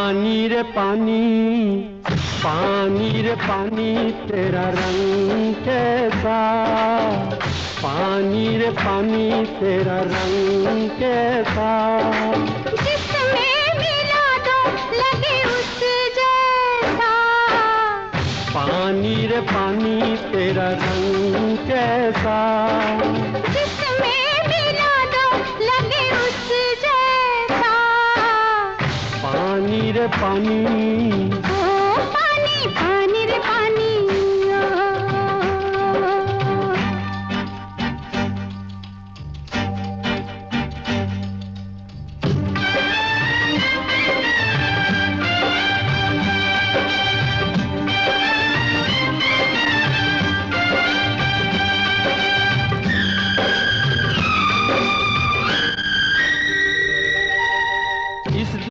पानी रे पानी, पानी रे पानी तेरा रंग कैसा, पानी रे पानी तेरा रंग कैसा, जिसमें मिला दो लगे उस जैसा, पानी रे पानी तेरा रंग कैसा, जिसमें मिला दो लगे उस जैसा, पानी रे पानी।